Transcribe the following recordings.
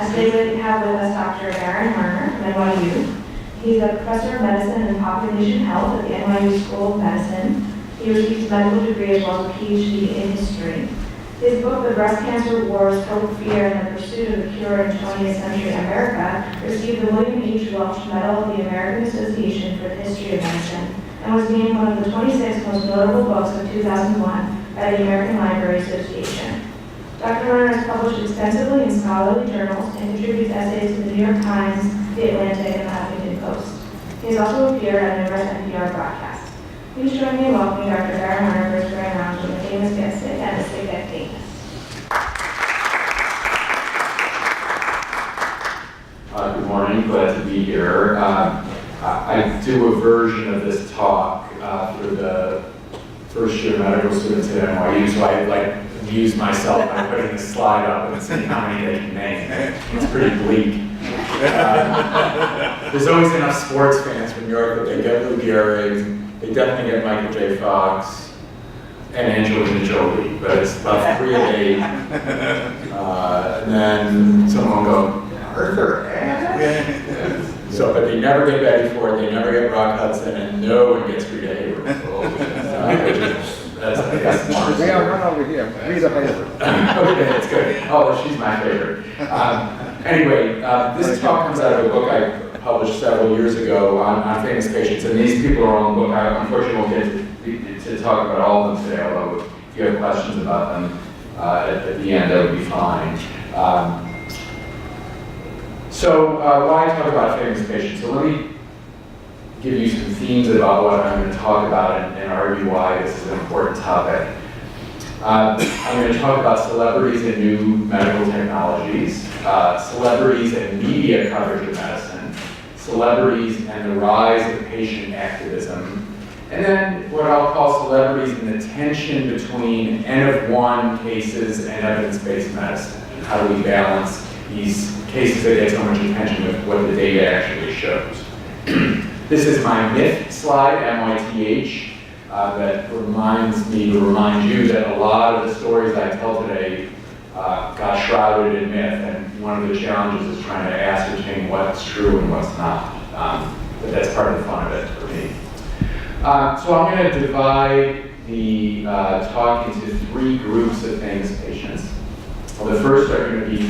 Today we have with us Dr. Barron Lerner from NYU. He's a professor of medicine and population health at the NYU School of Medicine. He received a medical degree as well as a PhD in history. His book, The Breast Cancer Wars, Hope, Fear, and the Pursuit of a Cure in 20th Century America, received the William H. Welch Medal of the American Association for the History of Medicine, and was named one of the 26 most notable books of 2001 by the American Library Association. Dr. Lerner has published extensively in scholarly journals and contributes essays to the New York Times, the Atlantic, and the Huffington Post. He has also appeared on numerous NPR broadcasts. Please join me in welcoming Dr. Barron Lerner for his grand round with the famous Get Sick and the Sick Get Famous. Good morning, glad to be here. I do a version of this talk for the first year medical students at NYU, so I amuse myself by putting this slide up and seeing how many they can name. It's pretty bleak. There's always enough sports fans from New York that they get Lou Gehrig, they definitely get Michael J. Fox, and Angelina Jolie, but it's about 3 a day. And then someone will go, Arthur Ashe? So, but they never get Betty Ford, they never get Rock Hudson, and no one gets Rita Hayworth. Yeah, run over here. Rita Hayworth. Okay, that's good. Oh, she's my favorite. Anyway, this talk comes out of a book I published several years ago on famous patients, and these people are on the book. I unfortunately won't get to talk about all of them today, although if you have questions about them at the end, that would be fine. So why talk about famous patients? So let me give you some themes about what I'm going to talk about and argue why this is an important topic. I'm going to talk about celebrities and new medical technologies, celebrities and media coverage of medicine, celebrities and the rise of patient activism, and then what I'll call celebrities and the tension between N of 1 cases and evidence-based medicine, and how do we balance these cases that get so much attention with what the data actually shows. This is my myth slide, M-Y-T-H, that reminds me to remind you that a lot of the stories I tell today got shrouded in myth, and one of the challenges is trying to ascertain what's true and what's not. But that's part of the fun of it for me. So I'm going to divide the talk into 3 groups of famous patients. Well, the first are going to be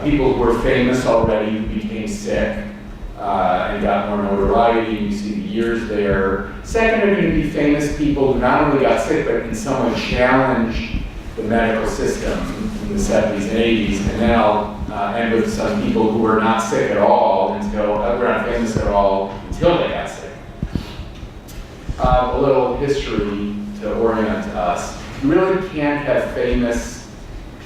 people who were famous already, who became sick and got more notoriety. You see the years there. Second are going to be famous people who not only got sick, but in some way challenged the medical system in the 70s and 80s. And then I'll end with some people who were not sick at all were not famous at all until they got sick. A little history to orient us. You really can't have famous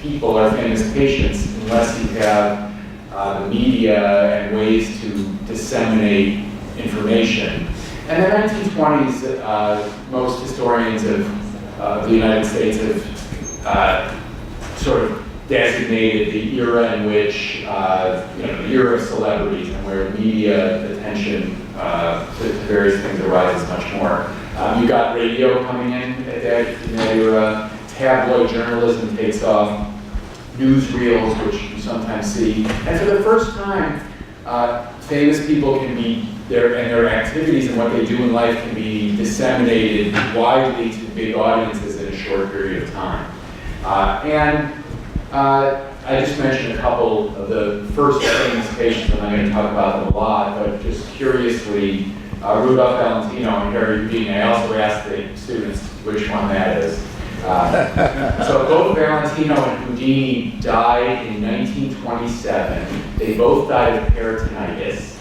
people or famous patients unless you have the media and ways to disseminate information. In the 1920s, most historians of the United States have sort of designated the era in which, the era of celebrities and where media attention to various things arises much more. You got radio coming in at that era, tabloid journalism takes off, newsreels, which you sometimes see, and for the first time, famous people can be their activities and what they do in life can be disseminated widely to big audiences in a short period of time. I just mentioned a couple of the first famous patients, and I'm going to talk about them a lot, but just curiously, Rudolph Valentino and Harry Houdini. I also asked the students which one that is. So both Valentino and Houdini died in 1927. They both died of peritonitis,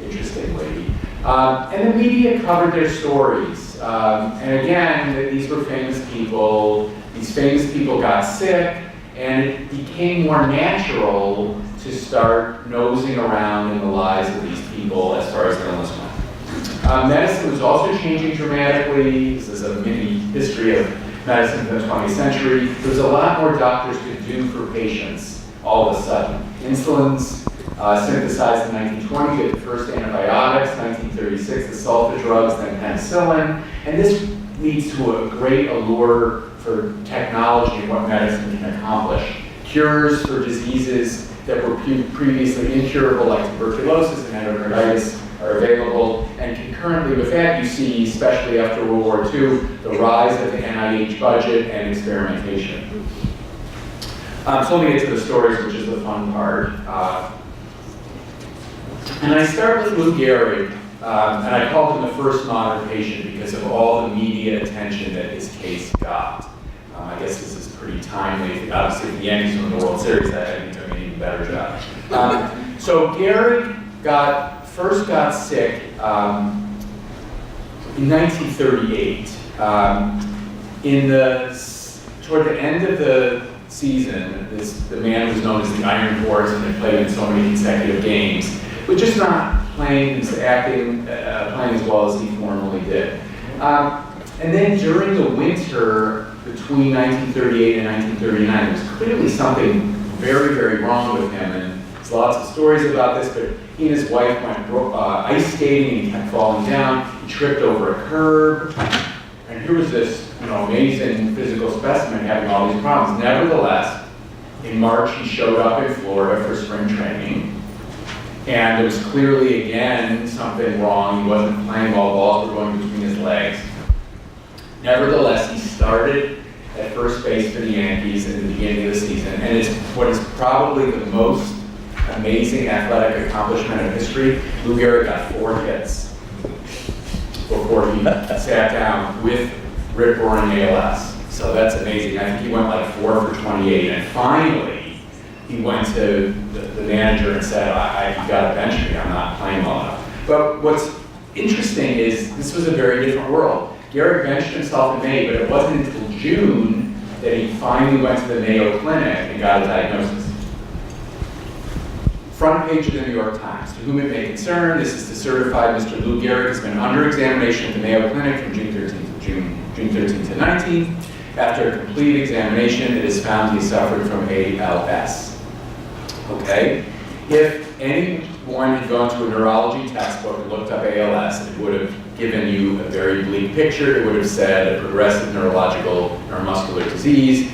interestingly. And the media covered their stories. And again, these were famous people. These famous people got sick, and it became more natural to start nosing around in the lives of these people as far as illness went. Medicine was also changing dramatically. This is a mini history of medicine in the 20th century. There was a lot more doctors could do for patients all of a sudden. Insulin's synthesized in 1920, get the first antibiotics, 1936 the sulfa drugs, then penicillin, and this leads to a great allure for technology and what medicine can accomplish. Cures for diseases that were previously incurable, like tuberculosis and endocarditis, are available. And concurrently with that, you see, especially after World War II, the rise of the NIH budget and experimentation. So let me get to the stories, which is the fun part. And I start with Lou Gehrig, and I called him the first modern patient because of all the media attention that his case got. I guess this is pretty timely. Obviously, if the Yankees won the World Series, I think doing an even better job. So Gehrig first got sick in 1938. Toward the end of the season, the man was known as the Iron Horse and had played in so many consecutive games, but just not playing as acting, playing as well as he formerly did. And then during the winter between 1938 and 1939, there was clearly something very, very wrong with him. And there's lots of stories about this, but he and his wife went ice skating and he kept falling down. He tripped over a curb. And here was this amazing physical specimen having all these problems. Nevertheless, in March, he showed up in Florida for spring training. And there was clearly, again, something wrong. He wasn't playing while balls were going between his legs. Nevertheless, he started at first base for the Yankees in the beginning of the season. And it's what is probably the most amazing athletic accomplishment in history. Lou Gehrig got 4 hits before he sat down with rip-roaring ALS. So that's amazing. I think he went like 4 for 28. And finally, he went to the manager and said, you gotta bench me, I'm not playing well enough. But what's interesting is this was a very different world. Gehrig benched himself in May, but it wasn't until June that he finally went to the Mayo Clinic and got a diagnosis. Front page of the New York Times. To whom it may concern, this is to certify Mr. Lou Gehrig has been under examination at the Mayo Clinic from June 13th to 19th. After a complete examination, it is found he suffered from ALS. Okay? If anyone had gone to a neurology textbook and looked up ALS, it would have given you a very bleak picture. It would have said a progressive neurological neuromuscular disease,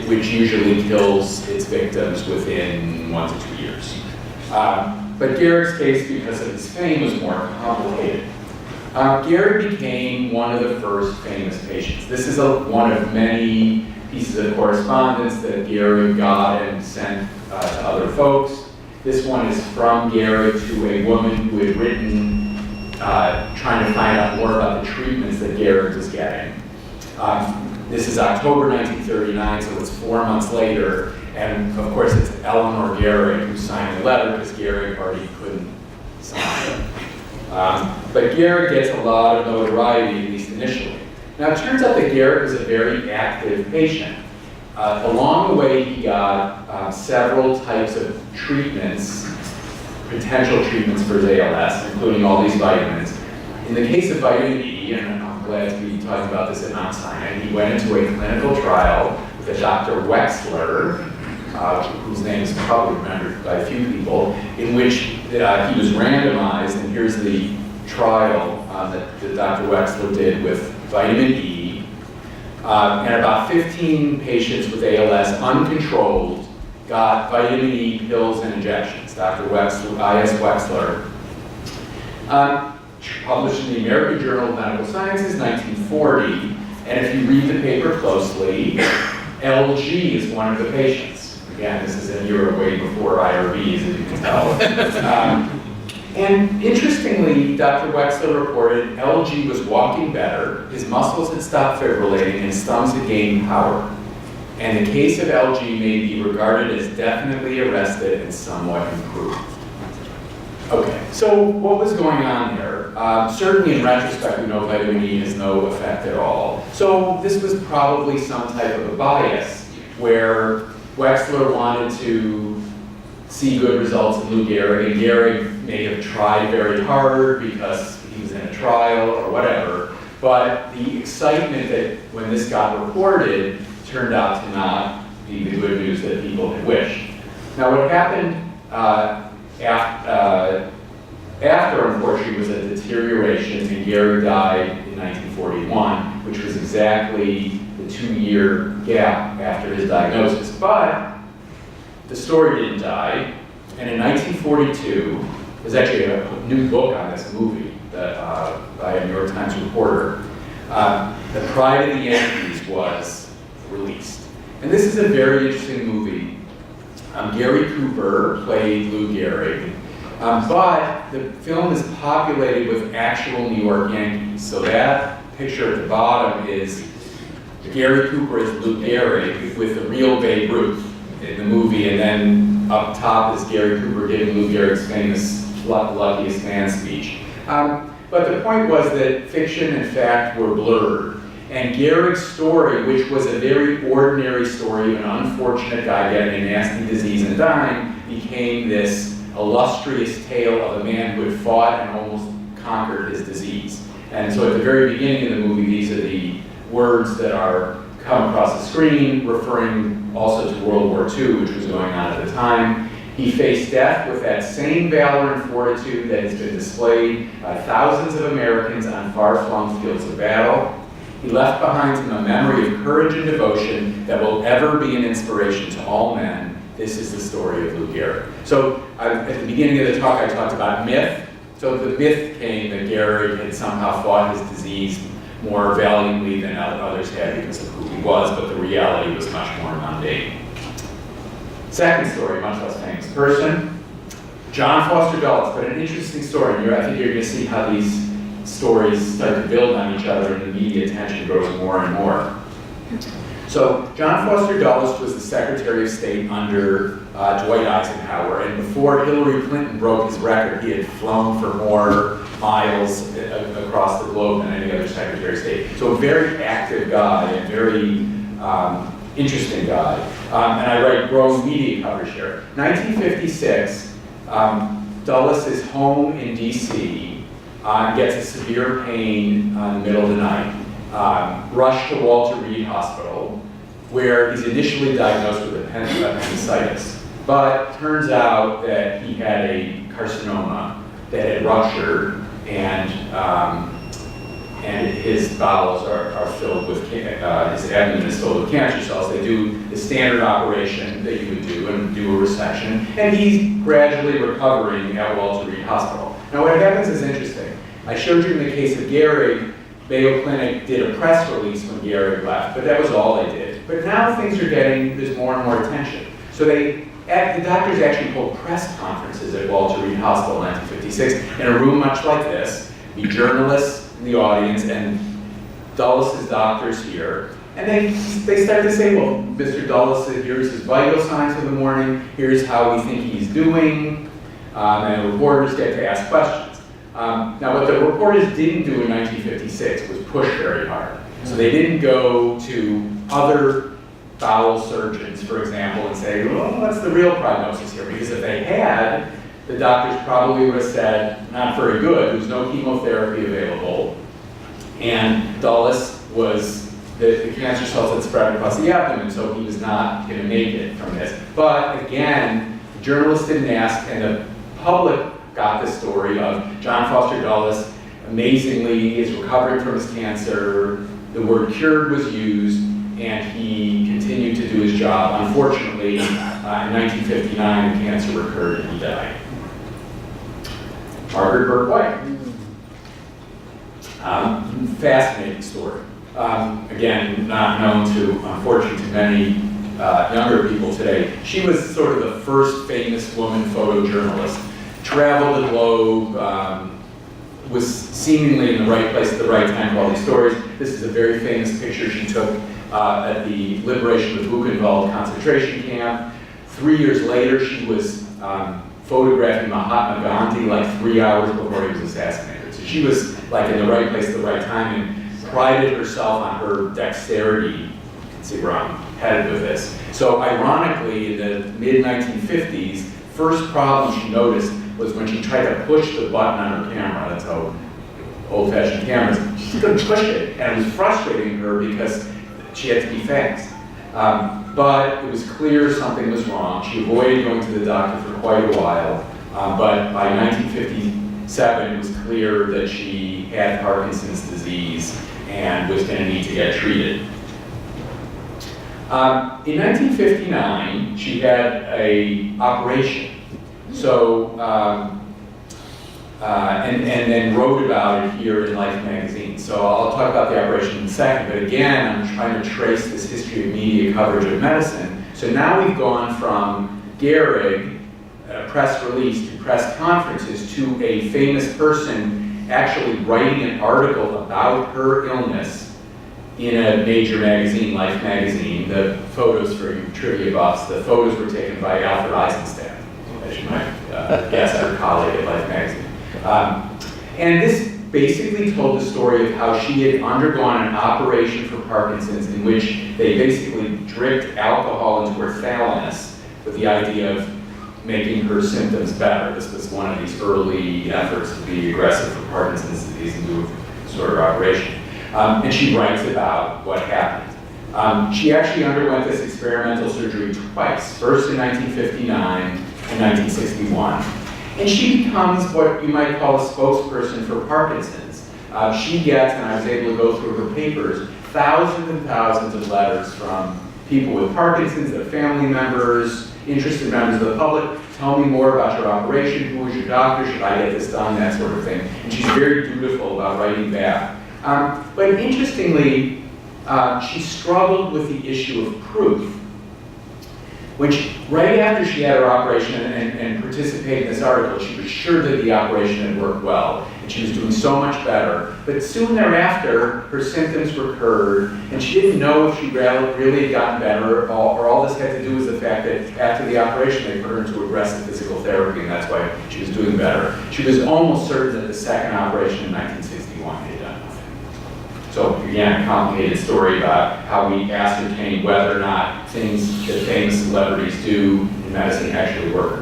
which usually kills its victims within 1 to 2 years. But Gehrig's case, because of his fame, was more complicated. Gehrig became one of the first famous patients. This is one of many pieces of correspondence that Gehrig got and sent to other folks. This one is from Gehrig to a woman who had written trying to find out more about the treatments that Gehrig was getting. This is October 1939, so it's 4 months later, and of course it's Eleanor Gehrig who signed the letter because Gehrig already couldn't sign it. But Gehrig gets a lot of notoriety, at least initially. Now it turns out that Gehrig was a very active patient. Along the way he got several types of treatments, potential treatments for his ALS, including all these vitamins. In the case of vitamin E, and I'm glad to be talking about this at Mount Sinai, he went into a clinical trial with a Dr. Wexler, whose name is probably remembered by a few people, in which he was randomized, and here's the trial that Dr. Wexler did with vitamin E, and about 15 patients with ALS, uncontrolled, got vitamin E pills and injections. Dr. Wexler, I.S. Wexler, published in the American Journal of Medical Sciences, 1940, and if you read the paper closely, LG is one of the patients. Again, this is an era way before IRBs, as you can tell. And interestingly, Dr. Wexler reported LG was walking better, his muscles had stopped fibrillating, and his thumbs had gained power. And the case of LG may be regarded as definitely arrested and somewhat improved. Okay, so what was going on there? Certainly in retrospect, we know vitamin E has no effect at all. So this was probably some type of a bias where Wexler wanted to see good results in Lou Gehrig, and Gehrig may have tried very hard because he was in a trial or whatever, but the excitement that when this got reported turned out to not be the good news that people had wished. Now what happened after, unfortunately, was a deterioration, and Gehrig died in 1941, which was exactly the 2-year gap after his diagnosis. But the story didn't die, and in 1942, there's actually a new book on this movie that, by a New York Times reporter. The Pride of the Yankees was released. And this is a very interesting movie. Gary Cooper played Lou Gehrig, but the film is populated with actual New York Yankees. So that picture at the bottom is Gary Cooper as Lou Gehrig with the real Babe Ruth in the movie, and then up top is Gary Cooper giving Lou Gehrig's famous luckiest man speech. But the point was that fiction and fact were blurred. And Gehrig's story, which was a very ordinary story of an unfortunate guy getting a nasty disease and dying, became this illustrious tale of a man who had fought and almost conquered his disease. And so at the very beginning of the movie, these are the words that are come across the screen, referring also to World War II, which was going on at the time. He faced death with that same valor and fortitude that has been displayed by thousands of Americans on far-flung fields of battle. He left behind him a memory of courage and devotion that will ever be an inspiration to all men. This is the story of Lou Gehrig. So at the beginning of the talk, I talked about myth. So the myth came that Gehrig had somehow fought his disease more valiantly than others had because of who he was, but the reality was much more mundane. Second story, much less famous person, John Foster Dulles, but an interesting story. And I think you're going to see how these stories start to build on each other and the media attention grows more and more. So John Foster Dulles was the Secretary of State under Dwight Eisenhower, and before Hillary Clinton broke his record, he had flown for more miles across the globe than any other Secretary of State. So a very active guy and very interesting guy. And I write growing media coverage here. 1956, Dulles is home in DC, gets a severe pain in the middle of the night, rushed to Walter Reed Hospital, where he's initially diagnosed with appendicitis. But turns out that he had a carcinoma that had ruptured, and his bowels are filled with, his abdomen is filled with cancer cells. They do the standard operation that you would do and do a resection, and he's gradually recovering at Walter Reed Hospital. Now what happens is interesting. I showed you in the case of Gehrig, Mayo Clinic did a press release when Gehrig left, but that was all they did. But now things are getting, there's more and more attention. So the doctors actually hold press conferences at Walter Reed Hospital in 1956 in a room much like this, the journalists in the audience and Dulles' doctors here. And they start to say, well, Mr. Dulles, here's his vital signs of the morning, here's how we think he's doing, and reporters get to ask questions. Now what the reporters didn't do in 1956 was push very hard. So they didn't go to other bowel surgeons, for example, and say, well, what's the real prognosis here? Because if they had, the doctors probably would have said, not very good, there's no chemotherapy available. And Dulles was, the cancer cells had spread across the abdomen, so he was not going to make it from this. But again, the journalists didn't ask, and the public got the story of John Foster Dulles amazingly is recovering from his cancer. The word cured was used, and he continued to do his job. Unfortunately, in 1959, the cancer recurred and he died. Margaret Bourke-White. Fascinating story. Again, not known to, unfortunately, to many younger people today. She was sort of the first famous woman photojournalist. Traveled the globe, was seemingly in the right place at the right time for all these stories. This is a very famous picture she took at the liberation of Buchenwald concentration camp. 3 years later, she was photographing Mahatma Gandhi like 3 hours before he was assassinated. So she was like in the right place at the right time and prided herself on her dexterity. You can see where I'm headed with this. So ironically, in the mid-1950s, first problem she noticed was when she tried to push the button on her camera. That's how old-fashioned cameras. She couldn't push it, and it was frustrating her because she had to be fast. But it was clear something was wrong. She avoided going to the doctor for quite a while, but by 1957, it was clear that she had Parkinson's disease and was going to need to get treated. In 1959, she had an operation. So, and then wrote about it here in Life magazine. So I'll talk about the operation in a second, but again, I'm trying to trace this history of media coverage of medicine. So now we've gone from Gehrig, press release to press conferences, to a famous person actually writing an article about her illness in a major magazine, Life magazine. The photos for you trivia buffs, the photos were taken by Alfred Eisenstadt, as you might guess, her colleague at Life magazine. And this basically told the story of how she had undergone an operation for Parkinson's in which they basically dripped alcohol into her thalamus with the idea of making her symptoms better. This was one of these early efforts to be aggressive for Parkinson's disease and do a sort of operation. And she writes about what happened. She actually underwent this experimental surgery twice, first in 1959 and 1961. And she becomes what you might call a spokesperson for Parkinson's. She gets, and I was able to go through her papers, thousands and thousands of letters from people with Parkinson's, their family members, interested members of the public. Tell me more about your operation, who is your doctor, should I get this done, that sort of thing. And she's very dutiful about writing back. But interestingly, she struggled with the issue of proof. When right after she had her operation and participated in this article, she was sure that the operation had worked well, and she was doing so much better. But soon thereafter, her symptoms recurred, and she didn't know if she really had gotten better, or all this had to do with the fact that after the operation, they put her into aggressive physical therapy, and that's why she was doing better. She was almost certain that the second operation in 1961 had done nothing. So again, a complicated story about how we ascertain whether or not things that famous celebrities do in medicine actually work or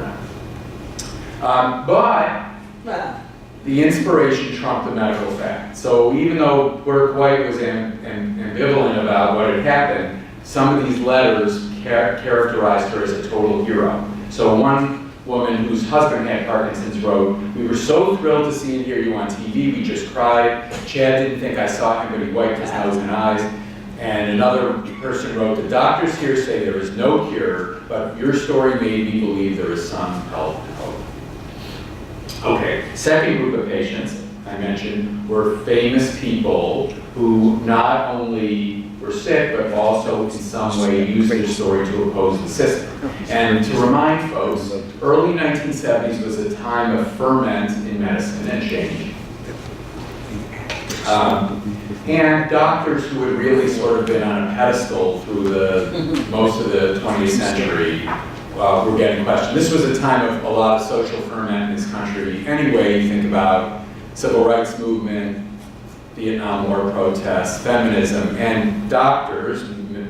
not. But the inspiration trumped the medical fact. So even though Bourke-White was ambivalent about what had happened, some of these letters characterized her as a total hero. So one woman whose husband had Parkinson's wrote, "We were so thrilled to see and hear you on TV, we just cried. Chad didn't think I saw him, but he wiped his nose and eyes." And another person wrote, "The doctors here say there is no cure, but your story made me believe there is some help and hope." Okay, second group of patients I mentioned were famous people who not only were sick, but also in some way used their story to oppose the system. And to remind folks, early 1970s was a time of ferment in medicine and change. And doctors who had really sort of been on a pedestal through most of the 20th century were getting questioned. This was a time of a lot of social ferment in this country. Anyway, you think about civil rights movement, Vietnam War protests, feminism, and doctors,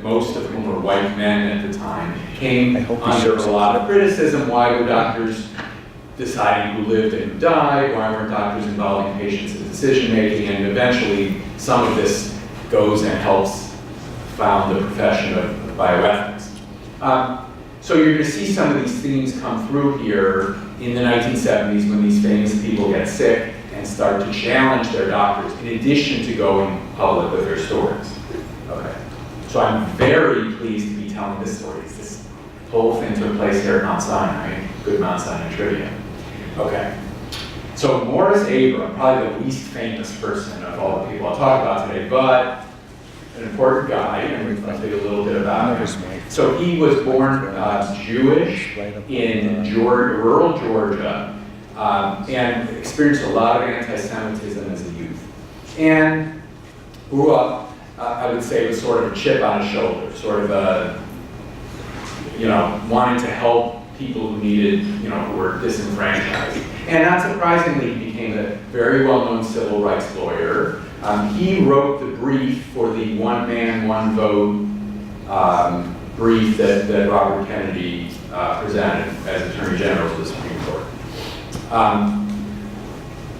most of whom were white men at the time, came under a lot of criticism. Why were doctors deciding who lived and who died? Why weren't doctors involving patients in decision-making? And eventually, some of this goes and helps found the profession of bioethics. So you're going to see some of these themes come through here in the 1970s when these famous people get sick and start to challenge their doctors in addition to going public with their stories. Okay. So I'm very pleased to be telling this story. This whole thing took place here at Mount Sinai. Good Mount Sinai trivia. Okay. So Morris Abram, probably the least famous person of all the people I'll talk about today, but an important guy, and I'll tell you a little bit about him. So he was born Jewish in rural Georgia, and experienced a lot of anti-Semitism as a youth. And grew up, I would say, with sort of a chip on his shoulder, sort of a, wanting to help people who needed, who were disenfranchised. And not surprisingly, he became a very well-known civil rights lawyer. He wrote the brief for the one man, one vote brief that Robert Kennedy presented as Attorney General to the Supreme Court.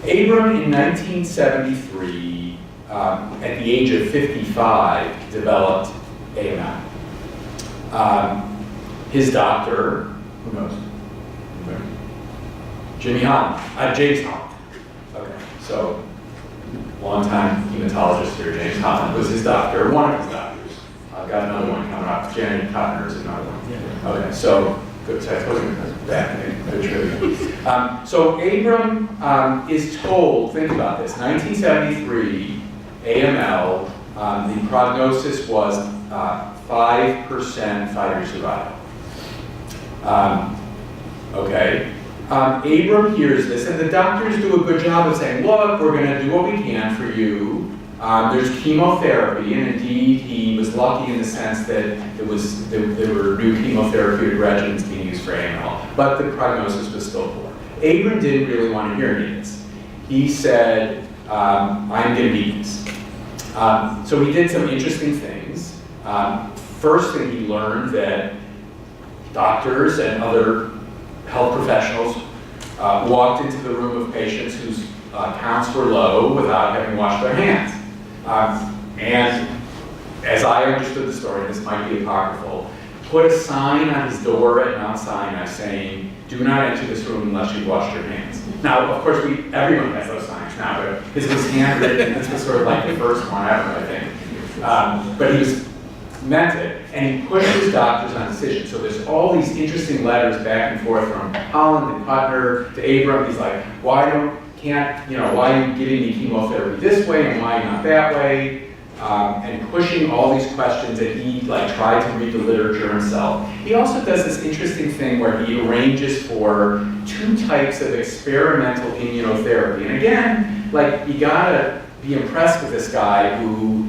Abram in 1973, at the age of 55, developed AML. His doctor, who knows? James Holland. Okay, so longtime hematologist here, James Holland was his doctor, one of his doctors. I've got another one coming up. Janet Kuttner is another one. Okay, so, good, so I suppose that, good trivia. So Abram is told, think about this, 1973, AML, the prognosis was 5% 5-year survival. Okay. Abram hears this, and the doctors do a good job of saying, look, we're going to do what we can for you. There's chemotherapy, and indeed he was lucky in the sense that there were new chemotherapeutic regimens being used for AML, but the prognosis was still poor. Abram didn't really want to hear any of this. He said, I'm going to beat this. So he did some interesting things. First thing he learned that doctors and other health professionals walked into the room of patients whose counts were low without having washed their hands. And as I understood the story, this might be apocryphal, put a sign on his door at Mount Sinai saying, do not enter this room unless you've washed your hands. Now, of course, everyone has those signs now, but his was handwritten, and this was sort of like the first one ever, I think. But he meant it, and he pushed his doctors on decisions. So there's all these interesting letters back and forth from Holland and Kuttner to Abram. He's like, why are you giving me chemotherapy this way and why not that way? And pushing all these questions, and he tried to read the literature himself. He also does this interesting thing where he arranges for 2 types of experimental immunotherapy. And again, you gotta be impressed with this guy who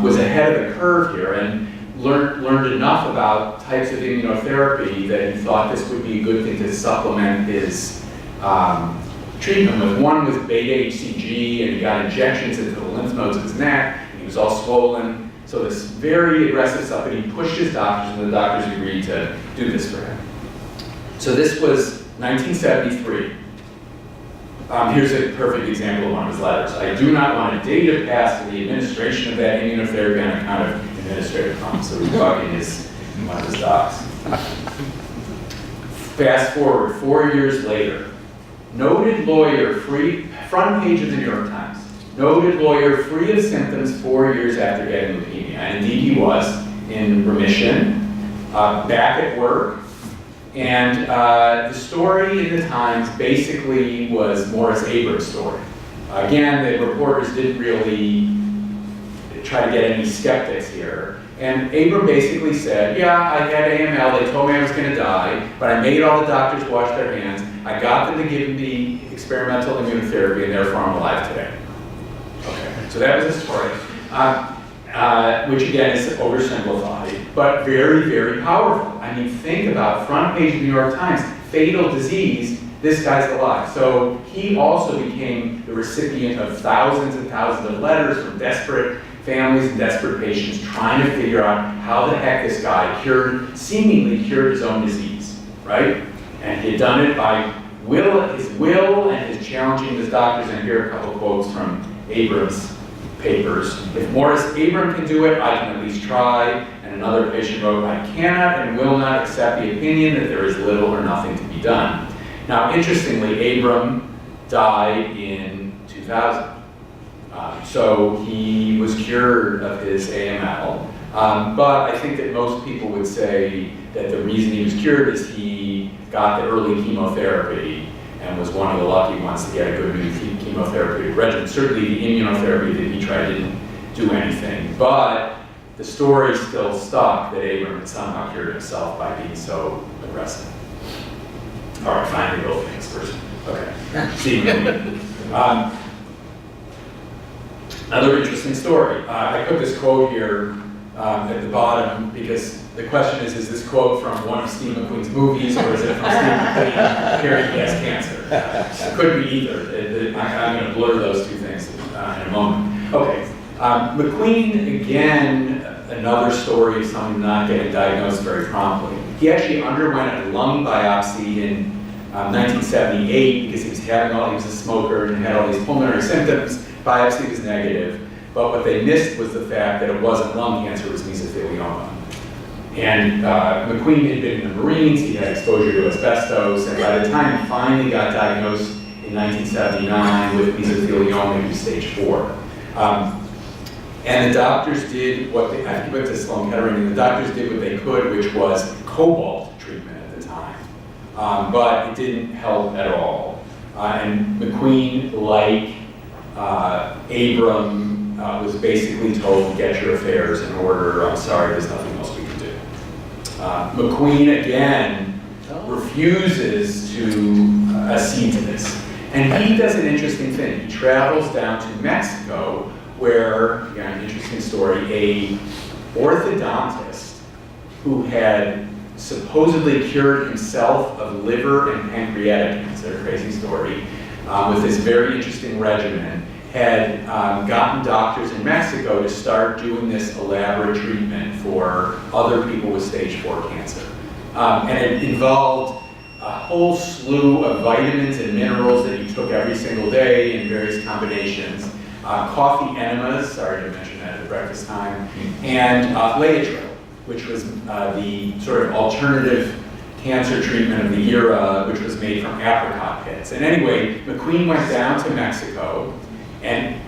was ahead of the curve here and learned enough about types of immunotherapy that he thought this would be a good thing to supplement his treatment with. One was beta HCG, and he got injections into the lymph nodes of his neck, and he was all swollen. So this very aggressive stuff, but he pushed his doctors, and the doctors agreed to do this for him. So this was 1973. Here's a perfect example of one of his letters. I do not want a day to pass to the administration of that immunotherapy on account of administrative problems. So he's talking one of his docs. Fast forward 4 years later. Noted lawyer, front page of the New York Times. Noted lawyer, free of symptoms 4 years after getting leukemia. And indeed he was in remission, back at work. And the story in the Times basically was Morris Abram's story. Again, the reporters didn't really try to get any skeptics here. And Abram basically said, yeah, I had AML, they told me I was going to die, but I made all the doctors wash their hands. I got them to give me experimental immunotherapy, and therefore I'm alive today. Okay, so that was his story, which again is oversimplified, but very, very powerful. I mean, think about front page of the New York Times, fatal disease, this guy's alive. So he also became the recipient of thousands and thousands of letters from desperate families and desperate patients trying to figure out how the heck this guy seemingly cured his own disease, right? And he had done it by his will and his challenging his doctors. And here are a couple quotes from Abram's papers. If Morris Abram can do it, I can at least try. And another patient wrote, I cannot and will not accept the opinion that there is little or nothing to be done. Now, interestingly, Abram died in 2000. So he was cured of his AML, but I think that most people would say that the reason he was cured is he got the early chemotherapy and was one of the lucky ones to get a good new chemotherapeutic regimen. Certainly the immunotherapy that he tried didn't do anything, but the story still stuck that Abram had somehow cured himself by being so aggressive. All right, finally, real things first. Okay, see you. Another interesting story. I put this quote here at the bottom because the question is this quote from one of Steve McQueen's movies or is it from Steve McQueen hearing he has cancer? It could be either. I'm going to blur those two things in a moment. Okay, McQueen, again, another story of someone not getting diagnosed very promptly. He actually underwent a lung biopsy in 1978 because he was a smoker and had all these pulmonary symptoms. Biopsy was negative, but what they missed was the fact that it wasn't lung cancer, it was mesothelioma. And McQueen had been in the Marines, he had exposure to asbestos, and by the time he finally got diagnosed in 1979 with mesothelioma, he was stage 4. And the doctors did what they, I went to Sloan Kettering, and the doctors did what they could, which was cobalt treatment at the time. But it didn't help at all. And McQueen, like Abram, was basically told, get your affairs in order, I'm sorry, there's nothing else we can do. McQueen, again, refuses to accede to this. And he does an interesting thing. He travels down to Mexico, where, again, an interesting story, a orthodontist who had supposedly cured himself of liver and pancreatic cancer, crazy story, with this very interesting regimen, had gotten doctors in Mexico to start doing this elaborate treatment for other people with stage 4 cancer. And it involved a whole slew of vitamins and minerals that you took every single day in various combinations. Coffee enemas, sorry to mention that at breakfast time, and Laetrile, which was the sort of alternative cancer treatment of the era, which was made from apricot pits. And anyway, McQueen went down to Mexico and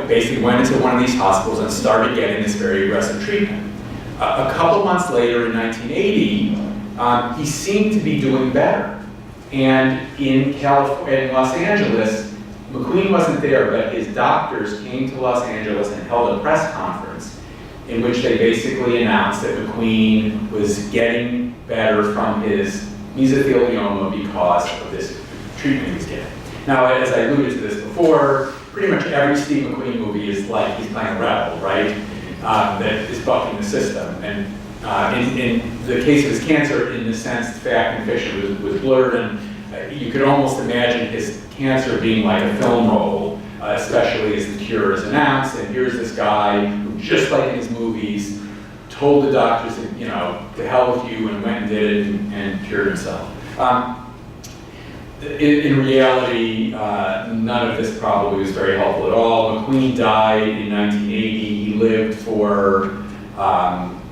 basically went into one of these hospitals and started getting this very aggressive treatment. A couple months later, in 1980, he seemed to be doing better. And in Los Angeles, McQueen wasn't there, but his doctors came to Los Angeles and held a press conference in which they basically announced that McQueen was getting better from his mesothelioma because of this treatment he was getting. Now, as I alluded to this before, pretty much every Steve McQueen movie is like he's playing a rebel, right? That is bucking the system. And in the case of his cancer, in the sense fact and fiction was blurred, and you could almost imagine his cancer being like a film roll, especially as the cure is announced. And here's this guy who, just like in his movies, told the doctors, that, you know, to hell with you, and went and did it and cured himself. In reality, none of this probably was very helpful at all. McQueen died in 1980. He lived for,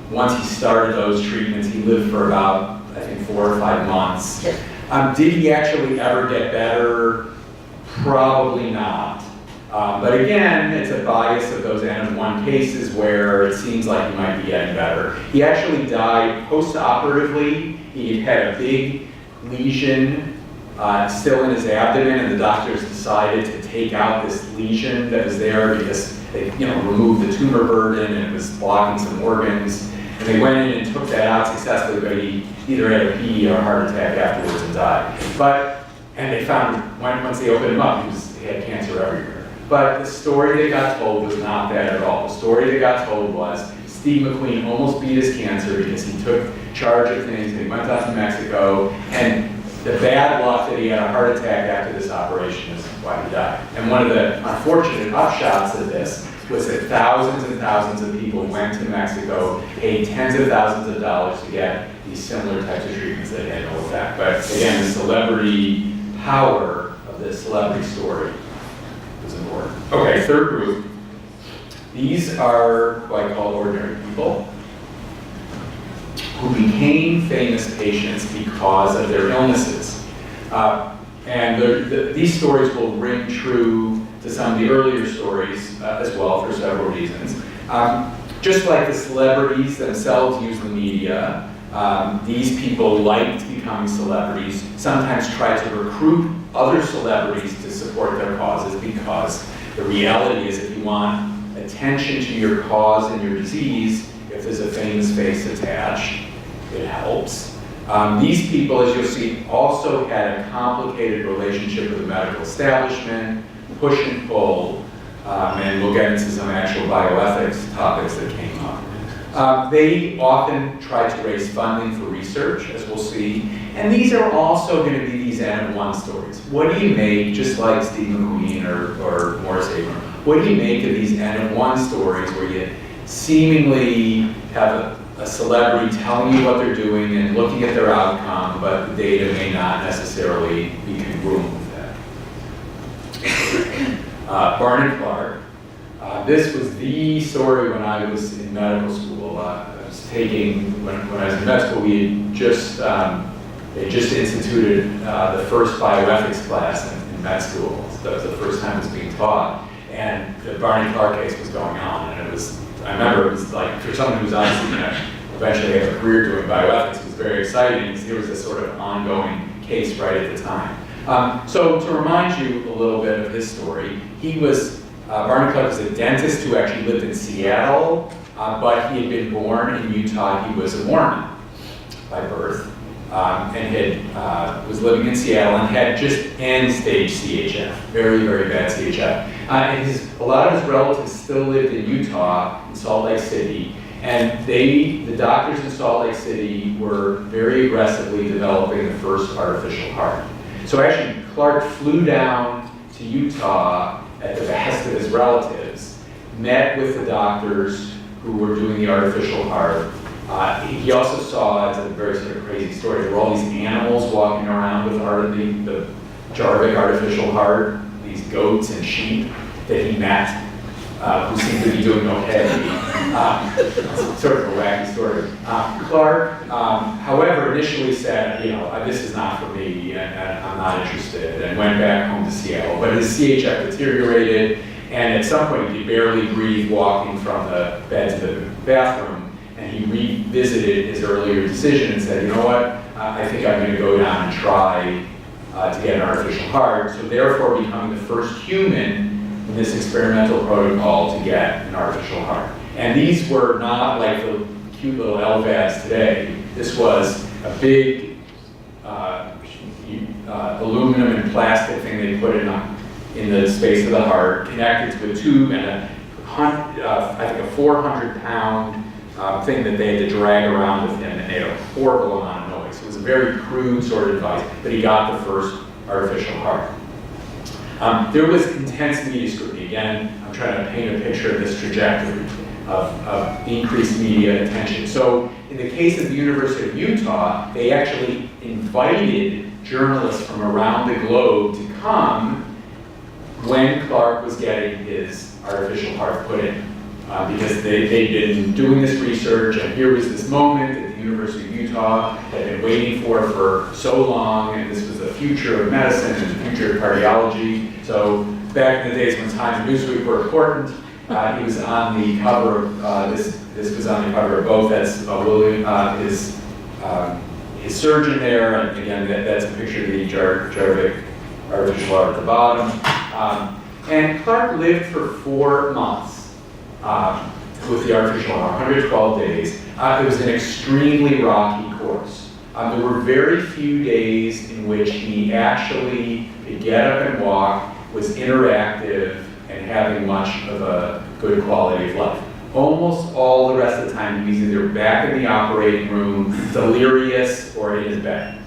once he started those treatments, he lived for about, I think, 4 or 5 months. Did he actually ever get better? Probably not. But again, it's a bias of those N-of-1 cases where it seems like he might be getting better. He actually died post-operatively. He had a big lesion still in his abdomen, and the doctors decided to take out this lesion that was there because they, removed the tumor burden and it was blocking some organs. And they went in and took that out successfully, but he either had a PE or a heart attack afterwards and died. And they found, once they opened him up, he had cancer everywhere. But the story they got told was not that at all. The story they got told was Steve McQueen almost beat his cancer because he took charge of things, and he went out to Mexico, and the bad luck that he had a heart attack after this operation is why he died. And one of the unfortunate upshots of this was that thousands and thousands of people went to Mexico, paid tens of thousands of dollars to get these similar types of treatments that had no effect. But again, the celebrity power of this celebrity story is important. Okay, third group. These are what I call ordinary people who became famous patients because of their illnesses. And these stories will ring true to some of the earlier stories as well for several reasons. Just like the celebrities themselves use the media, these people liked becoming celebrities, sometimes try to recruit other celebrities to support their causes, because the reality is if you want attention to your cause and your disease, if there's a famous face attached, it helps. These people, as you'll see, also had a complicated relationship with the medical establishment, push and pull, and we'll get into some actual bioethics topics that came up. They often tried to raise funding for research, as we'll see, and these are also going to be these N-of-1 stories. What do you make, just like Steve McQueen or Morris Abram, what do you make of these N-of-1 stories where you seemingly have a celebrity telling you what they're doing and looking at their outcome, but the data may not necessarily be congruent with that. Barney Clark. This was the story when I was in medical school. I was taking, when I was in med school, they just instituted the first bioethics class in med school. So that was the first time it was being taught. And and the Barney Clark case was going on, and I remember it was like, for someone who was obviously going to eventually have a career doing bioethics, it was very exciting because there was this sort of ongoing case right at the time. So to remind you a little bit of his story, Barney Clark was a dentist who actually lived in Seattle, but he had been born in Utah. He was a Mormon by birth, and was living in Seattle and had just end-stage CHF, very, very bad CHF. And a lot of his relatives still lived in Utah, in Salt Lake City, and the doctors in Salt Lake City were very aggressively developing the first artificial heart. So actually, Clark flew down to Utah at the behest of his relatives, met with the doctors who were doing the artificial heart. He also saw, it's a very sort of crazy story, there were all these animals walking around with the Jarvik artificial heart, these goats and sheep that he met, who seemed to be doing okay. Sort of a wacky story. Clark, however, initially said, this is not for me, and I'm not interested, and went back home to Seattle. But his CHF deteriorated, and at some point he barely breathed walking from the bed to the bathroom, and he revisited his earlier decision and said, you know what, I think I'm going to go down and try to get an artificial heart, so therefore becoming the first human in this experimental protocol to get an artificial heart. And these were not like the cute little LVADs today. This was a big aluminum and plastic thing they put in the space of the heart, connected to a tube and I think a 400-pound thing that they had to drag around with him, and made a horrible amount of noise. It was a very crude sort of device, but he got the first artificial heart. There was intense media scrutiny. Again, I'm trying to paint a picture of this trajectory of increased media attention. So in the case of the University of Utah, they actually invited journalists from around the globe to come when Clark was getting his artificial heart put in. Because they'd been doing this research, and here was this moment that the University of Utah had been waiting for so long, and this was the future of medicine and the future of cardiology. So back in the days when Time and Newsweek were important, he was on the cover of, this was on the cover of both. That's William, his surgeon there, and again, that's a picture of the Jarvik artificial heart at the bottom. And Clark lived for 4 months. With the artificial heart, 112 days. It was an extremely rocky course. There were very few days in which he actually could get up and walk, was interactive, and having much of a good quality of life. Almost all the rest of the time, he was either back in the operating room, delirious, or in his bed.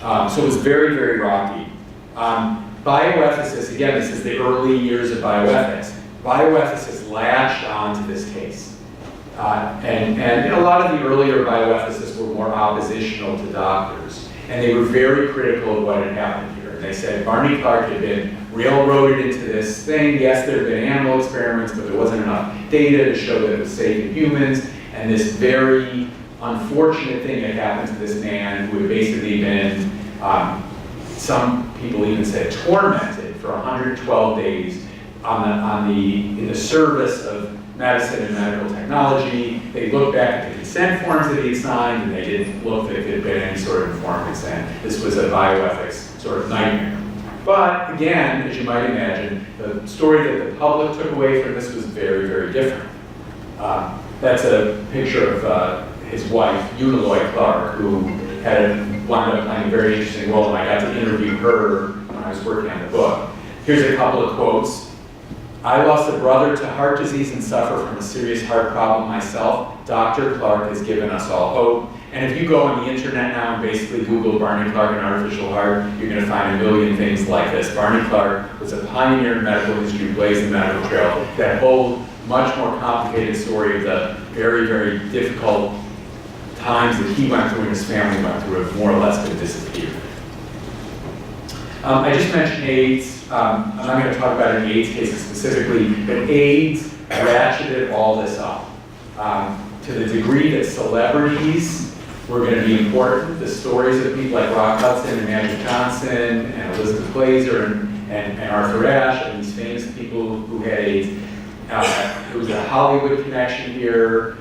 So it was very, very rocky. Bioethicists, again, this is the early years of bioethics. Bioethicists latched onto this case. And a lot of the earlier bioethicists were more oppositional to doctors. And they were very critical of what had happened here. And they said Barney Clark had been railroaded into this thing. Yes, there had been animal experiments, but there wasn't enough data to show that it was safe in humans. And this very unfortunate thing had happened to this man who had basically been, some people even said, tormented for 112 days in the service of medicine and medical technology. They looked back at the consent forms that he had signed, and they didn't look that it had been any sort of informed consent. This was a bioethics sort of nightmare. But again, as you might imagine, the story that the public took away from this was very, very different. That's a picture of his wife, Uniloy Clark, who had wound up playing a very interesting role, and I got to interview her when I was working on the book. Here's a couple of quotes. I lost a brother to heart disease and suffer from a serious heart problem myself. Dr. Clark has given us all hope. And if you go on the internet now and basically Google Barney Clark and artificial heart, you're going to find a million things like this. Barney Clark was a pioneer in medical history, blazed the medical trail. That whole much more complicated story of the very, very difficult times that he went through and his family went through have more or less been disappeared. I just mentioned AIDS. I'm not going to talk about any AIDS cases specifically, but AIDS ratcheted all this up to the degree that celebrities were going to be important. The stories of people like Rock Hudson and Magic Johnson and Elizabeth Glaser and Arthur Ashe and these famous people who had AIDS. There was a Hollywood connection here.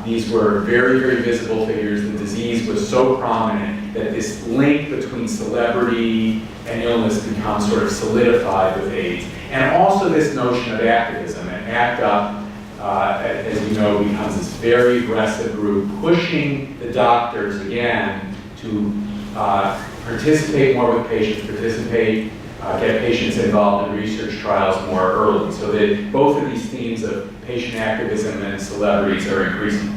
These were very, very visible figures. The disease was so prominent that this link between celebrity and illness becomes sort of solidified with AIDS. And also this notion of activism. And ACT UP, as you know, becomes this very aggressive group pushing the doctors, again, to participate more with patients, get patients involved in research trials more early. So that both of these themes of patient activism and celebrities are increasing.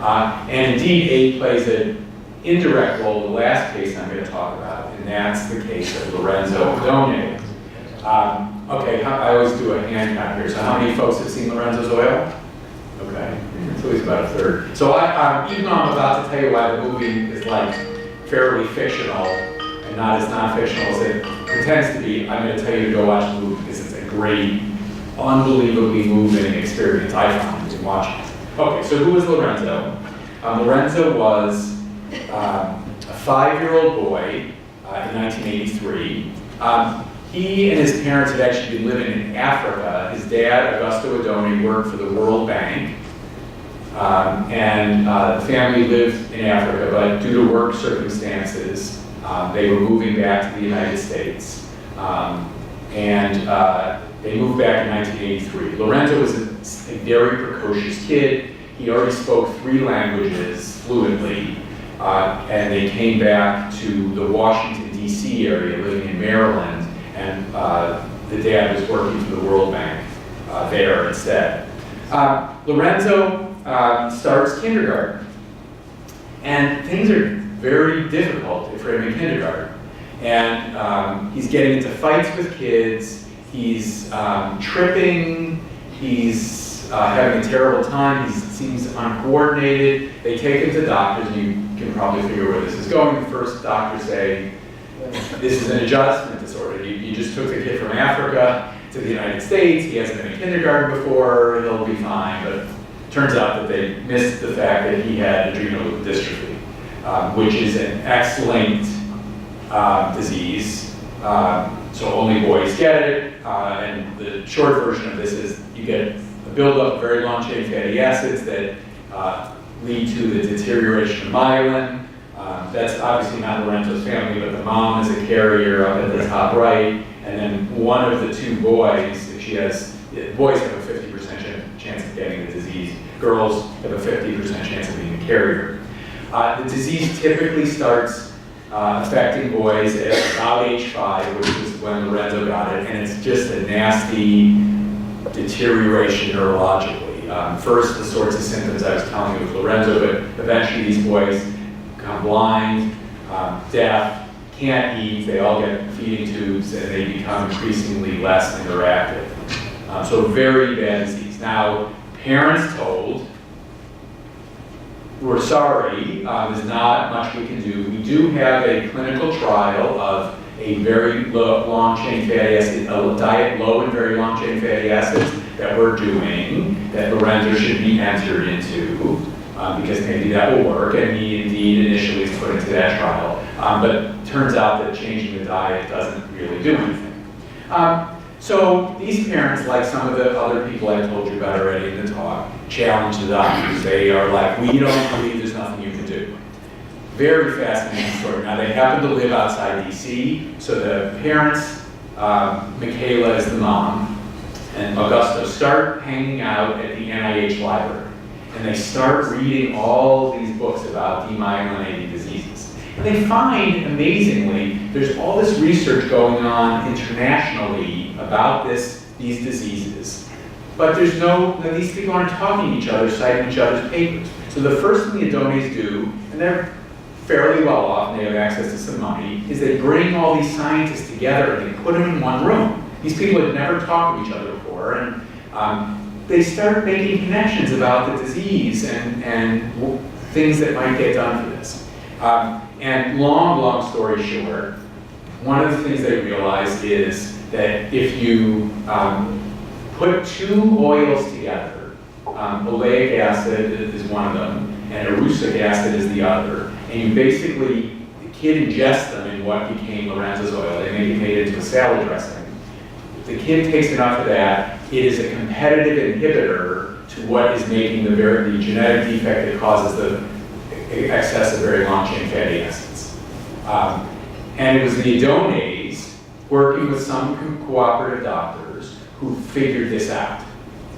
And indeed, AIDS plays an indirect role in the last case I'm going to talk about, and that's the case of Lorenzo Odone. Okay, I always do a hand count here. So how many folks have seen Lorenzo's Oil? Okay, it's always about a third. So even though I'm about to tell you why the movie is like fairly fictional and not as non-fictional as it pretends to be, I'm going to tell you to go watch the movie because it's a great, unbelievably moving experience I found in watching it. Okay, so who was Lorenzo? Lorenzo was a 5-year-old boy in 1983. He and his parents had actually been living in Africa. His dad, Augusto Odone, worked for the World Bank. And the family lived in Africa, but due to work circumstances, they were moving back to the United States. They moved back in 1983. Lorenzo was a very precocious kid. He already spoke 3 languages fluently. And they came back to the Washington, D.C. area, living in Maryland. And the dad was working for the World Bank there instead. Lorenzo starts kindergarten. And things are very difficult for him in kindergarten. And he's getting into fights with kids. He's tripping. He's having a terrible time. He seems uncoordinated. They take him to doctors, and you can probably figure where this is going. The first doctors say, this is an adjustment disorder. You just took the kid from Africa to the United States. He hasn't been in kindergarten before. He'll be fine. But it turns out that they missed the fact that he had adrenal dystrophy, which is an X-linked disease. So only boys get it. And the short version of this is you get a buildup of very long-chain fatty acids that lead to the deterioration of myelin. That's obviously not Lorenzo's family, but the mom is a carrier up at the top right, and then one of the 2 boys, boys have a 50% chance of getting the disease. Girls have a 50% chance of being a carrier. The disease typically starts affecting boys at about age 5, which is when Lorenzo got it, and it's just a nasty deterioration neurologically. First, the sorts of symptoms I was telling you with Lorenzo, but eventually these boys become blind, deaf, can't eat, they all get feeding tubes, and they become increasingly less interactive. So very bad disease. Now, parents told, we're sorry, there's not much we can do. We do have a clinical trial of a very long-chain fatty acid, a diet low in very long-chain fatty acids that we're doing, that Lorenzo should be entered into. Because maybe that will work, and he indeed initially was put into that trial. But it turns out that changing the diet doesn't really do anything. So these parents, like some of the other people I told you about already in the talk, challenge the doctors. They are like, we don't believe there's nothing you can do. Very fascinating story. Now they happen to live outside DC, so the parents, Michaela is the mom, and Augusto start hanging out at the NIH library. And they start reading all these books about demyelinating diseases. And they find, amazingly, there's all this research going on internationally about these diseases. But these people aren't talking to each other, citing each other's papers. So the first thing the Odones do, and they're fairly well off, and they have access to some money, is they bring all these scientists together and they put them in one room. These people had never talked to each other before, and they start making connections about the disease and things that might get done for this. And long story short, one of the things they realized is that if you put 2 oils together, oleic acid is one of them, and erucic acid is the other. And you basically, the kid ingests them in what became Lorenzo's oil. They may be made into a salad dressing. If the kid takes enough of that, it is a competitive inhibitor to what is making the genetic defect that causes the excess of very long-chain fatty acids. And it was the Adonais working with some cooperative doctors who figured this out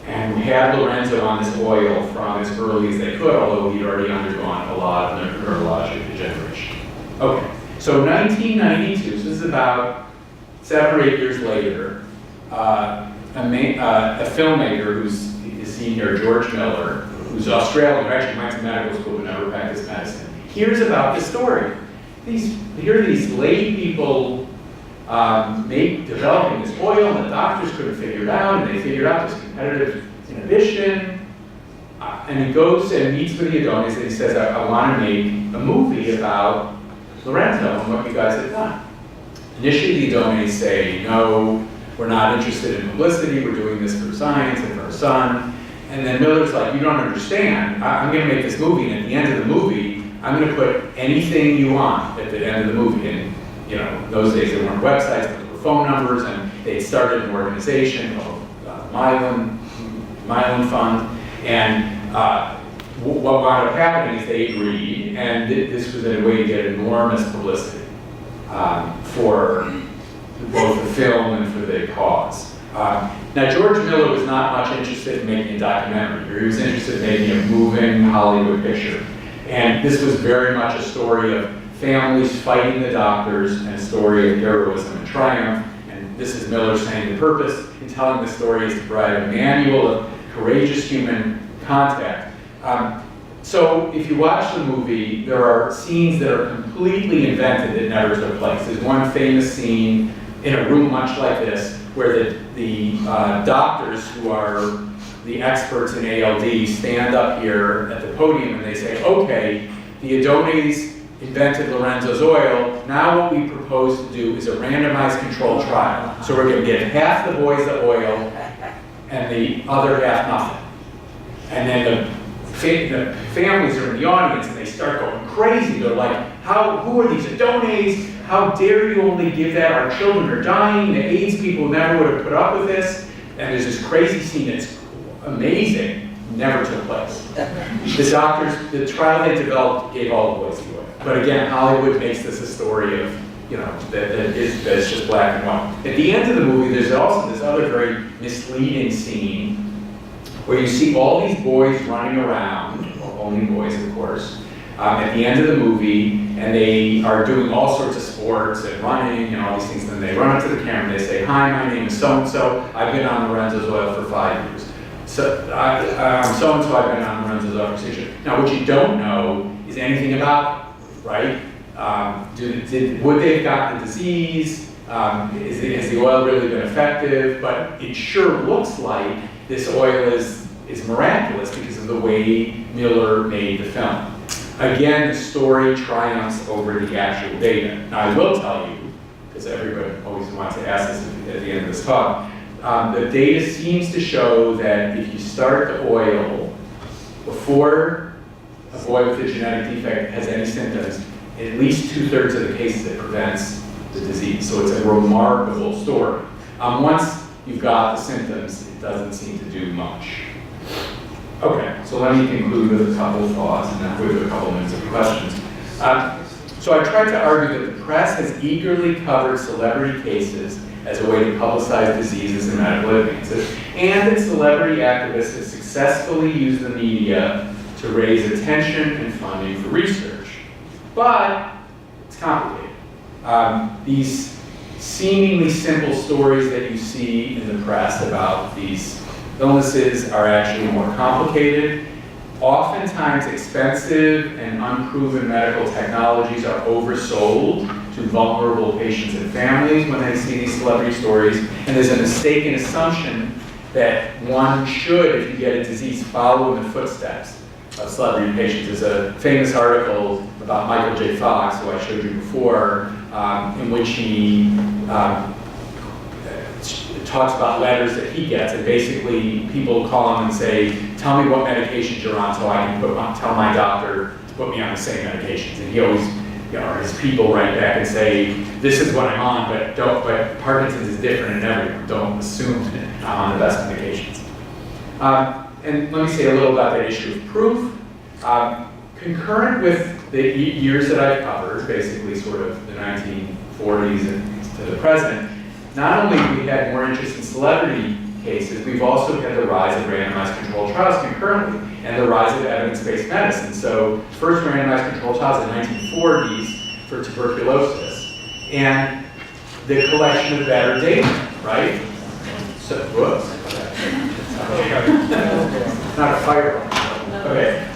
and who had Lorenzo on this oil from as early as they could, although he'd already undergone a lot of neurologic degeneration. Okay, so 1992, so this is about 7 or 8 years later, a filmmaker who's seen here, George Miller, who's Australian, who actually went to medical school but never practiced medicine, hears about this story. Here are these lay people developing this oil, and the doctors couldn't figure it out, and they figured out this competitive inhibition. And he goes and meets with the Adonais, and he says, I want to make a movie about Lorenzo and what you guys have done. Initially, the Adonais say, no, we're not interested in publicity, we're doing this for science and for our son. And then Miller's like, you don't understand, I'm going to make this movie, and at the end of the movie, I'm going to put anything you want at the end of the movie. And in those days there weren't websites, but there were phone numbers, and they started an organization called Mylan Fund. And what wound up happening is they agreed, and this was a way to get enormous publicity for both the film and for the cause. Now, George Miller was not much interested in making a documentary. He was interested in making a moving Hollywood picture. And this was very much a story of families fighting the doctors and a story of heroism and triumph. And this is Miller saying the purpose in telling the story is to provide a manual of courageous human contact. So if you watch the movie, there are scenes that are completely invented that never took place. There's one famous scene in a room much like this where the doctors who are the experts in ALD stand up here at the podium and they say, okay, the Adonais invented Lorenzo's oil. Now what we propose to do is a randomized controlled trial. So we're going to give half the boys the oil and the other half nothing. And then the families are in the audience and they start going crazy. They're like, who are these Adonais? How dare you only give that? Our children are dying. The AIDS people never would have put up with this. And there's this crazy scene that's amazing, never took place. The doctors, the trial they developed gave all the boys the oil. But again, Hollywood makes this a story of, that's just black and white. At the end of the movie, there's also this other very misleading scene where you see all these boys running around, only boys, of course, at the end of the movie, and they are doing all sorts of sports and running and all these things. And then they run up to the camera and they say, hi, my name is so-and-so. I've been on Lorenzo's oil for 5 years. So I'm so-and-so, I've been on Lorenzo's oil for 6 years. Now, what you don't know is anything about it, right? Would they have gotten the disease? Has the oil really been effective? But it sure looks like this oil is miraculous because of the way Miller made the film. Again, the story triumphs over the actual data. Now, I will tell you, because everybody always wants to ask this at the end of this talk, the data seems to show that if you start the oil before a boy with a genetic defect has any symptoms, in at least 2/3 of the cases it prevents the disease. So it's a remarkable story. Once you've got the symptoms, it doesn't seem to do much. Okay, so let me conclude with a couple of thoughts and then with a couple minutes of questions. So I tried to argue that the press has eagerly covered celebrity cases as a way to publicize diseases and medical advances, and that celebrity activists have successfully used the media to raise attention and funding for research. But it's complicated. These seemingly simple stories that you see in the press about these illnesses are actually more complicated. Oftentimes expensive and unproven medical technologies are oversold to vulnerable patients and families when they see these celebrity stories. And there's a mistaken assumption that one should, if you get a disease, follow in the footsteps of celebrity patients. There's a famous article about Michael J. Fox, who I showed you before, in which he talks about letters that he gets, and basically people call him and say, tell me what medications you're on so I can tell my doctor to put me on the same medications. And he always, his people write back and say, this is what I'm on, but Parkinson's is different in everyone. Don't assume that I'm on the best medications. And let me say a little about that issue of proof. Concurrent with the years that I've covered, basically sort of the 1940s and to the present, not only have we had more interest in celebrity cases, we've also had the rise of randomized controlled trials concurrently, and the rise of evidence-based medicine. So first randomized controlled trials in the 1940s for tuberculosis, and the collection of better data, right? So, whoops. Not a fire. Okay.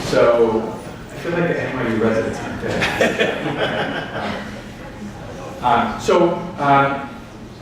So, I feel like the NYU residents aren't dead.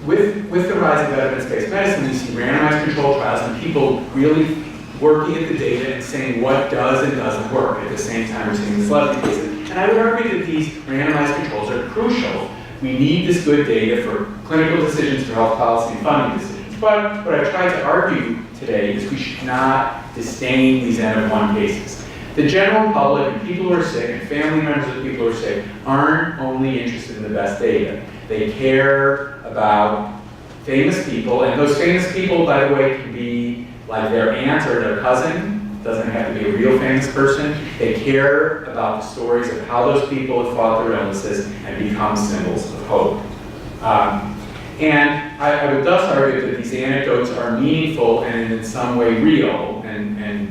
With the rise of evidence-based medicine, we see randomized controlled trials and people really working at the data and saying what does and doesn't work. At the same time, we're seeing the celebrity cases. And I would argue that these randomized controls are crucial. We need this good data for clinical decisions, for health policy and funding decisions. But what I've tried to argue today is we should not disdain these N-of-1 cases. The general public and people who are sick and family members of people who are sick aren't only interested in the best data. They care about famous people, and those famous people, by the way, can be like their aunt or their cousin. Doesn't have to be a real famous person. They care about the stories of how those people have fought their illnesses and become symbols of hope. And I would thus argue that these anecdotes are meaningful and in some way real. And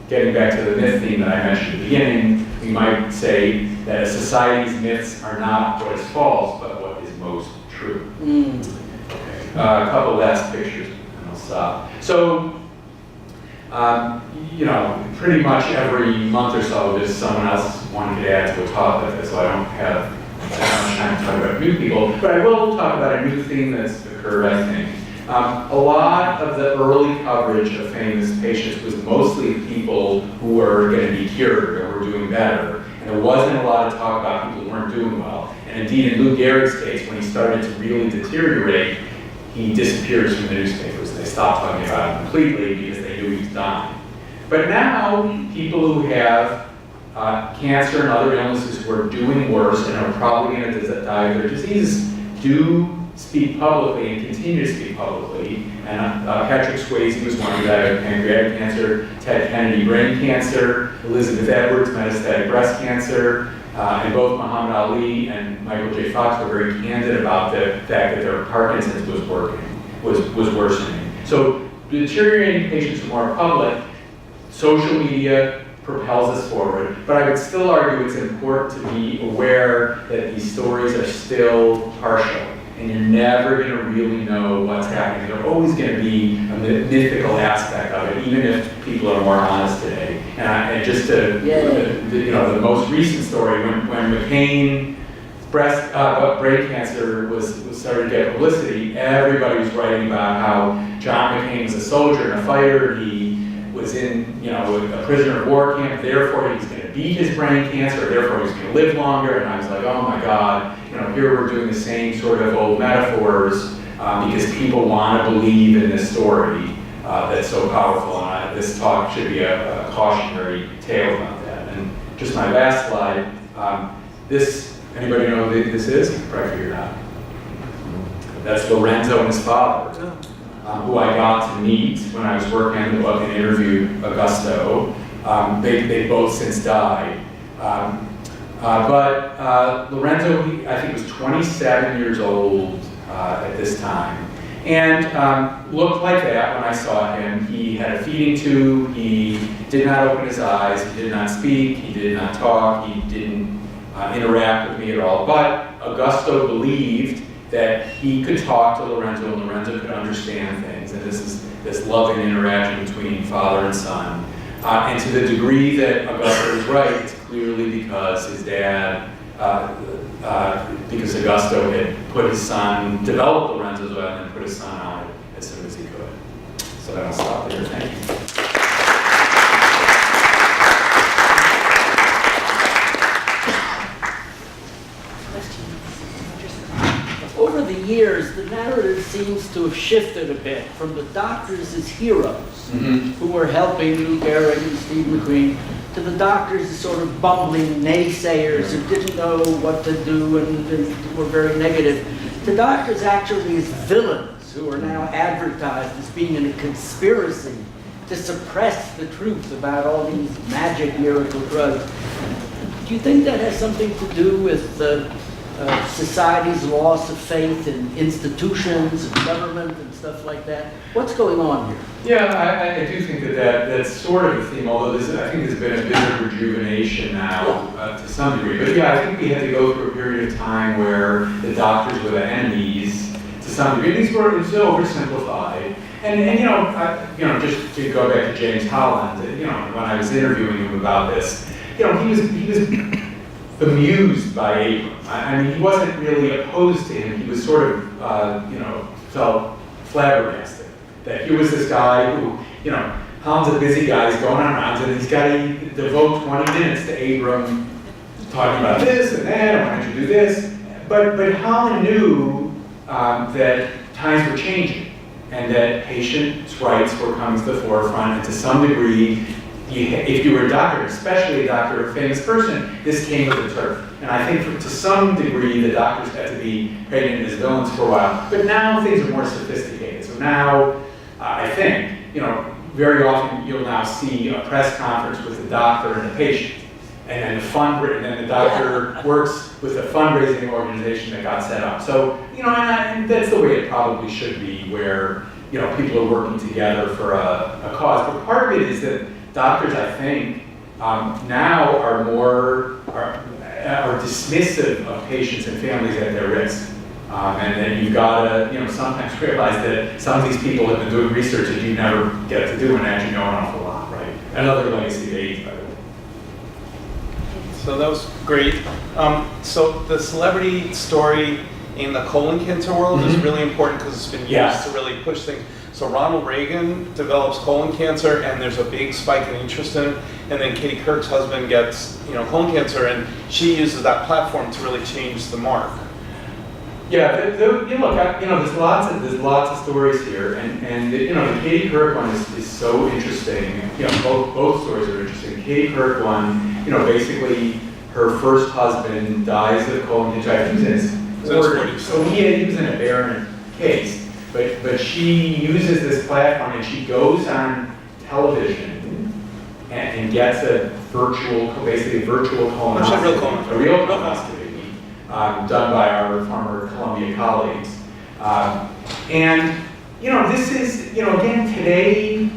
getting back to the myth theme that I mentioned at the beginning, we might say that a society's myths are not what is false, but what is most true. Okay. A couple last pictures and I'll stop. So, pretty much every month or so, there's someone else wanting to add to a talk like this, so I don't have that much time to talk about new people, but I will talk about a new theme that's occurred, I think. A lot of the early coverage of famous patients was mostly people who were going to be cured or were doing better, and there wasn't a lot of talk about people who weren't doing well. And indeed, in Lou Gehrig's case, when he started to really deteriorate, he disappears from the newspapers. They stopped talking about him completely because they knew he was dying. But now, people who have cancer and other illnesses who are doing worse and are probably going to die of their diseases do speak publicly and continue to speak publicly. And Patrick Swayze was one who died of pancreatic cancer, Ted Kennedy brain cancer, Elizabeth Edwards metastatic breast cancer, and both Muhammad Ali and Michael J. Fox were very candid about the fact that their Parkinson's was worsening. So deteriorating patients are more public. Social media propels us forward, but I would still argue it's important to be aware that these stories are still partial, and you're never going to really know what's happening. There's always going to be a mythical aspect of it, even if people are more honest today. And just to, the most recent story, when McQueen brain cancer was started to get publicity, everybody was writing about how John McCain was a soldier and a fighter. He was in, a prisoner of war camp, therefore he was going to beat his brain cancer, therefore he was going to live longer. And I was like, oh my God, here we're doing the same sort of old metaphors because people want to believe in this story that's so powerful. And this talk should be a cautionary tale about that. And just my last slide, anybody know who this is? You can probably figure it out. That's Lorenzo and his father, who I got to meet when I was working on the book and interviewed Augusto. They both since died. But Lorenzo, I think, was 27 years old at this time. And looked like that when I saw him. He had a feeding tube, he did not open his eyes, he did not speak, he did not talk, he didn't interact with me at all. But Augusto believed that he could talk to Lorenzo and Lorenzo could understand things. And this is this loving interaction between father and son. And to the degree that Augusto is right, it's clearly because his dad, because Augusto had put his son, developed Lorenzo's well, and then put his son on it as soon as he could. So then I'll stop there. Thank you. over the years, the narrative seems to have shifted a bit from the doctors as heroes who were helping Lou Gehrig and Steve McQueen to the doctors as sort of bumbling naysayers who didn't know what to do and were very negative, to doctors actually as villains who are now advertised as being in a conspiracy to suppress the truth about all these magic miracle drugs. Do you think that has something to do with society's loss of faith in institutions and government and stuff like that? What's going on here? Yeah, I do think that's sort of a theme, although I think there's been a bit of rejuvenation now to some degree. But yeah, I think we had to go through a period of time where the doctors were the enemies to some degree. These were oversimplified. And just to go back to James Holland, when I was interviewing him about this, he was bemused by Abram. I mean, he wasn't really opposed to him. He was sort of, felt flabbergasted that here was this guy who, Holland's a busy guy, he's going on rounds, and he's got to devote 20 minutes to Abram talking about this and that, and why don't you do this? But Holland knew that times were changing and that patients' rights were coming to the forefront, and to some degree, if you were a doctor, especially a doctor, a famous person, this came with the turf. And I think to some degree, the doctors had to be painted as villains for a while. But now things are more sophisticated. So now, I think, very often you'll now see a press conference with the doctor and the patient. And then the doctor works with a fundraising organization that got set up. So, and that's the way it probably should be, where, people are working together for a cause. But part of it is that doctors, I think, now are dismissive of patients and families at their risk. And then you've got to, sometimes realize that some of these people have been doing research that you never get to do and actually know an awful lot, right? Another legacy of AIDS, by the way. So that was great. So the celebrity story in the colon cancer world is really important because it's been used to really push things. So Ronald Reagan develops colon cancer, and there's a big spike in interest in it. And then Katie Couric's husband gets, colon cancer, and she uses that platform to really change the mark. Yeah, there's lots of stories here, and the Katie Couric one is so interesting. Both stories are interesting. Katie Couric one, basically her first husband dies of colon cancer. I think he was in his 40s, so he was in a Barron case. But she uses this platform, and she goes on television and gets basically a virtual colonoscopy, a real colonoscopy, done by our former Columbia colleagues. This is, again, today,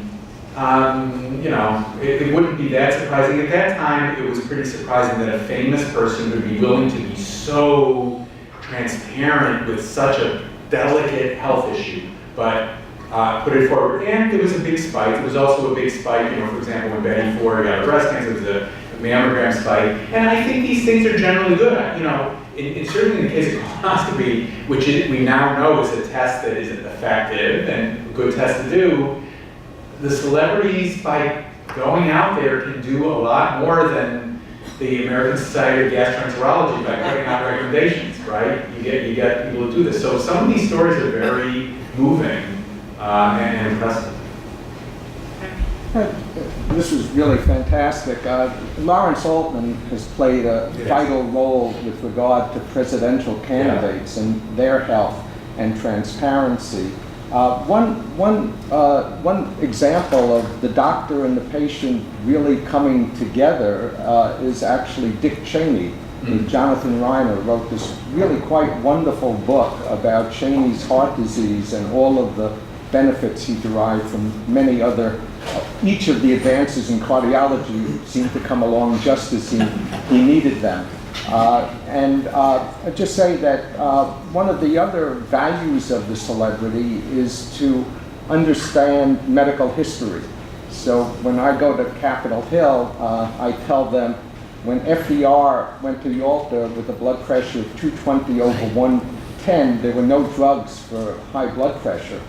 it wouldn't be that surprising. At that time, it was pretty surprising that a famous person would be willing to be so transparent with such a delicate health issue, but put it forward. And there was a big spike. There was also a big spike, for example, when Betty Ford got breast cancer, there was a mammogram spike. And I think these things are generally good. Certainly in the case of colonoscopy, which we now know is a test that is effective and a good test to do, the celebrities, by going out there, can do a lot more than the American Society of Gastroenterology by putting out recommendations, right? You get people to do this. So some of these stories are very moving and impressive. This is really fantastic. Lawrence Altman has played a vital role with regard to presidential candidates and their health and transparency. One example of the doctor and the patient really coming together is actually Dick Cheney. Jonathan Reiner wrote this really quite wonderful book about Cheney's heart disease and all of the benefits he derived from many other. Each of the advances in cardiology seemed to come along just as he needed them. I'd just say that one of the other values of the celebrity is to understand medical history. So when I go to Capitol Hill, I tell them when FDR went to the altar with a blood pressure of 220 over 110, there were no drugs for high blood pressure.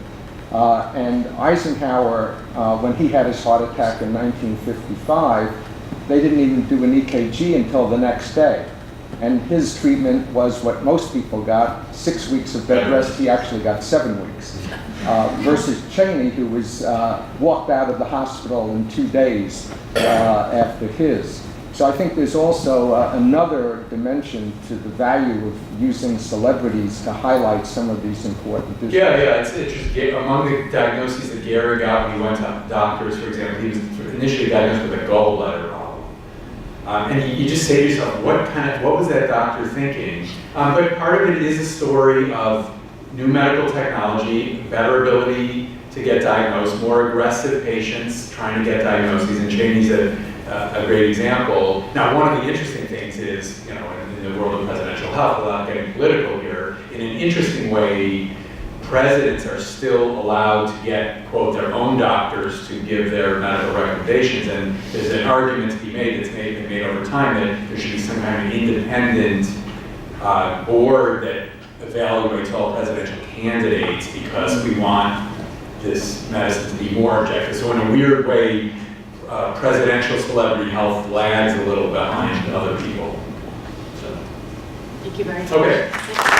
And Eisenhower, when he had his heart attack in 1955, they didn't even do an EKG until the next day. And his treatment was what most people got, 6 weeks of bed rest. He actually got 7 weeks. Versus Cheney, who was walked out of the hospital in 2 days after his. So I think there's also another dimension to the value of using celebrities to highlight some of these important issues. Yeah, it's interesting. Among the diagnoses that Gary got when he went to doctors, for example, he was initially diagnosed with a gallbladder problem. And you just say to yourself, what was that doctor thinking? But part of it is a story of new medical technology, better ability to get diagnosed, more aggressive patients trying to get diagnoses, and Cheney's a great example. Now, one of the interesting things is, you know, in the world of presidential health, without getting political here, in an interesting way, presidents are still allowed to get, quote, their own doctors to give their medical recommendations, and there's an argument to be made that's been made over time that there should be some kind of independent board that evaluates all presidential candidates because we want this medicine to be more objective. So in a weird way, presidential celebrity health lags a little behind other people. So. Thank you very much. Okay.